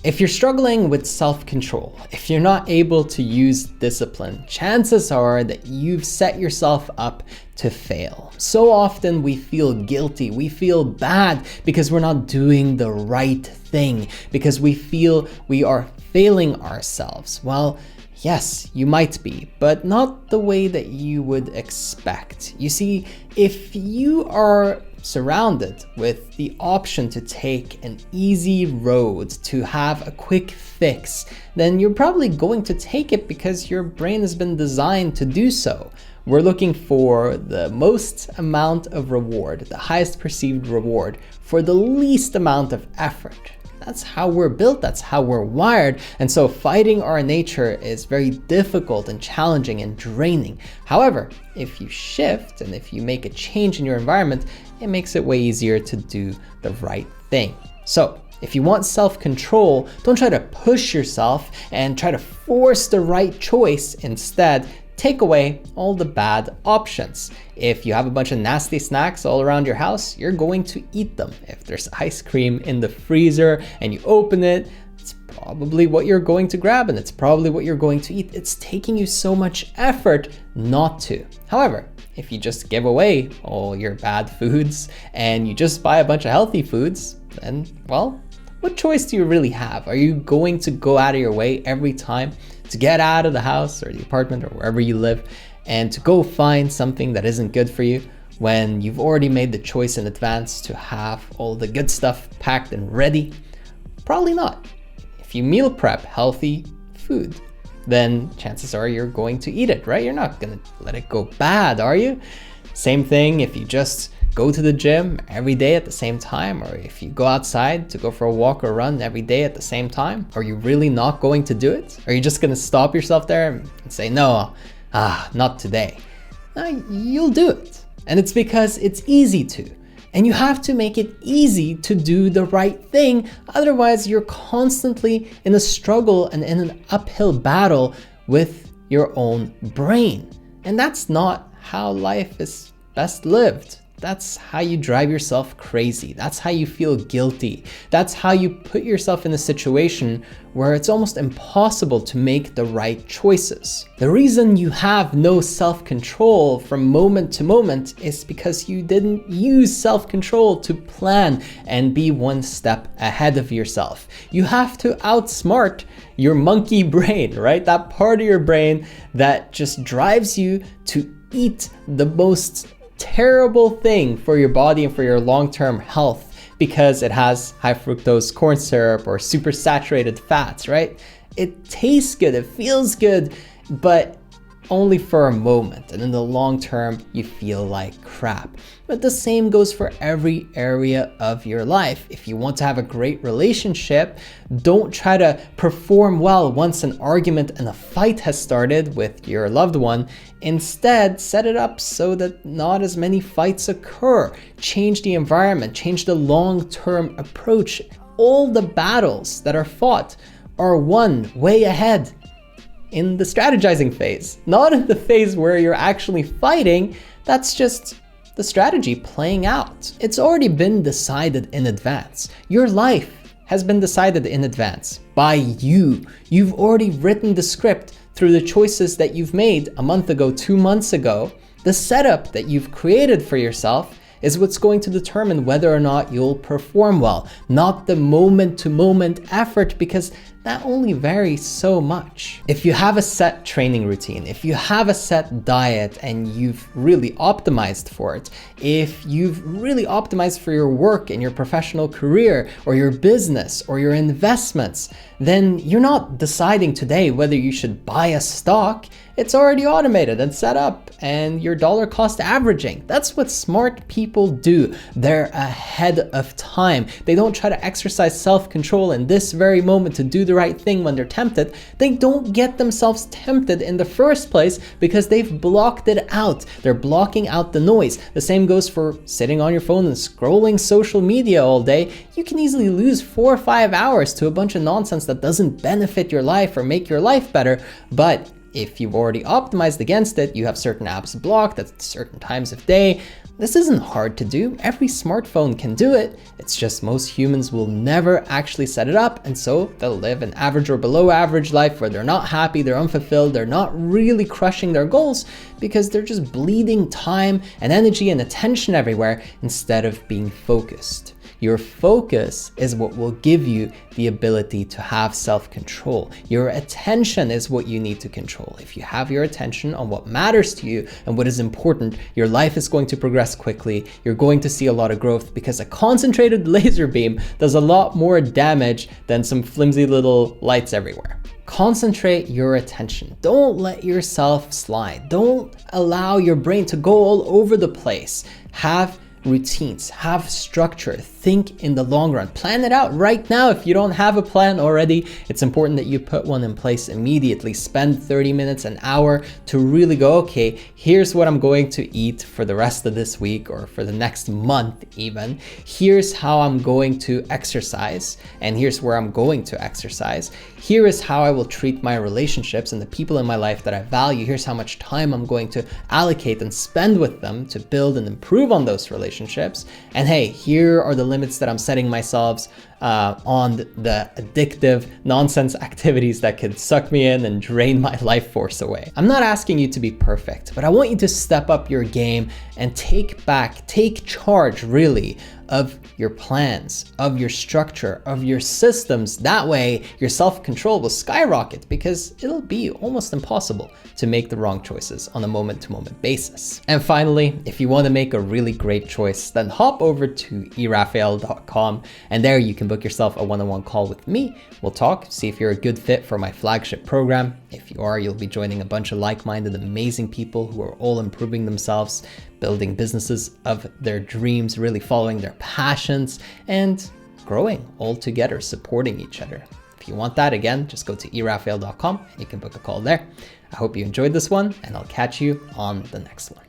If you're struggling with self-control, if you're not able to use discipline, chances are that you've set yourself up to fail. So often we feel guilty, we feel bad because we're not doing the right thing, because we feel we are failing ourselves. Well, yes, you might be, but not the way that you would expect. You see, if you are surrounded with the option to take an easy road, to have a quick fix, then you're probably going to take it because your brain has been designed to do so. We're looking for the most amount of reward, the highest perceived reward for the least amount of effort. That's how we're built, that's how we're wired, and so fighting our nature is very difficult and challenging and draining. However, if you shift and if you make a change in your environment, it makes it way easier to do the right thing. So, if you want self-control, don't try to push yourself and try to force the right choice. Instead, take away all the bad options. If you have a bunch of nasty snacks all around your house, you're going to eat them. If there's ice cream in the freezer and you open it, it's probably what you're going to grab and it's probably what you're going to eat. It's taking you so much effort not to. However, if you just give away all your bad foods and you just buy a bunch of healthy foods, then, well, what choice do you really have? Are you going to go out of your way every time to get out of the house or the apartment or wherever you live and to go find something that isn't good for you when you've already made the choice in advance to have all the good stuff packed and ready? Probably not. If you meal prep healthy food, then chances are you're going to eat it, right? You're not gonna let it go bad, are you? Same thing if you just go to the gym every day at the same time, or if you go outside to go for a walk or run every day at the same time. Are you really not going to do it? Are you just gonna stop yourself there and say, no, not today? You'll do it. And it's because it's easy to. And you have to make it easy to do the right thing. Otherwise, you're constantly in a struggle and in an uphill battle with your own brain. And that's not how life is best lived. That's how you drive yourself crazy. That's how you feel guilty. That's how you put yourself in a situation where it's almost impossible to make the right choices. The reason you have no self-control from moment to moment is because you didn't use self-control to plan and be one step ahead of yourself. You have to outsmart your monkey brain, right? That part of your brain that just drives you to eat the most terrible thing for your body and for your long-term health because it has high fructose corn syrup or super saturated fats, right? It tastes good, it feels good, but only for a moment, and in the long term, you feel like crap. But the same goes for every area of your life. If you want to have a great relationship, don't try to perform well once an argument and a fight has started with your loved one. Instead, set it up so that not as many fights occur. Change the environment, change the long-term approach. All the battles that are fought are won way ahead in the strategizing phase, not in the phase where you're actually fighting. That's just the strategy playing out. It's already been decided in advance. Your life has been decided in advance by you. You've already written the script through the choices that you've made a month ago, 2 months ago. The setup that you've created for yourself is what's going to determine whether or not you'll perform well, not the moment-to-moment effort, because that only varies so much. If you have a set training routine, if you have a set diet and you've really optimized for it, if you've really optimized for your work and your professional career or your business or your investments, then you're not deciding today whether you should buy a stock. It's already automated and set up, and your dollar cost averaging. That's what smart people do. They're ahead of time. They don't try to exercise self-control in this very moment to do the right thing when they're tempted. They don't get themselves tempted in the first place because they've blocked it out. They're blocking out the noise. The same goes for sitting on your phone and scrolling social media all day. You can easily lose 4 or 5 hours to a bunch of nonsense that doesn't benefit your life or make your life better. But if you've already optimized against it, you have certain apps blocked at certain times of day, This isn't hard to do. Every smartphone can do it. It's just most humans will never actually set it up, and so they'll live an average or below average life where they're not happy, they're unfulfilled, they're not really crushing their goals because they're just bleeding time and energy and attention everywhere instead of being focused. Your focus is what will give you the ability to have self-control. Your attention is what you need to control. If you have your attention on what matters to you and what is important, your life is going to progress quickly. You're going to see a lot of growth because a concentrated laser beam does a lot more damage than some flimsy little lights everywhere. Concentrate your attention. Don't let yourself slide. Don't allow your brain to go all over the place. Have routines, have structure, think in the long run, plan it out right now. If you don't have a plan already, it's important that you put one in place immediately. Spend 30 minutes, an hour to really go, okay, here's what I'm going to eat for the rest of this week or for the next month even. Here's how I'm going to exercise, and here's where I'm going to exercise. Here is how I will treat my relationships and the people in my life that I value. Here's how much time I'm going to allocate and spend with them to build and improve on those relationships. And hey, here are the limits that I'm setting myself on the addictive nonsense activities that could suck me in and drain my life force away. I'm not asking you to be perfect, but I want you to step up your game and take charge really of your plans, of your structure, of your systems. That way, your self-control will skyrocket because it'll be almost impossible to make the wrong choices on a moment-to-moment basis. And finally, if you want to make a really great choice, then hop over to erafael.com, and there you can book yourself a one-on-one call with me. We'll talk, see if you're a good fit for my flagship program. If you are, you'll be joining a bunch of like-minded, amazing people who are all improving themselves, building businesses of their dreams, really following their passions, and growing all together, supporting each other. If you want that, again, just go to erafael.com and you can book a call there. I hope you enjoyed this one, and I'll catch you on the next one.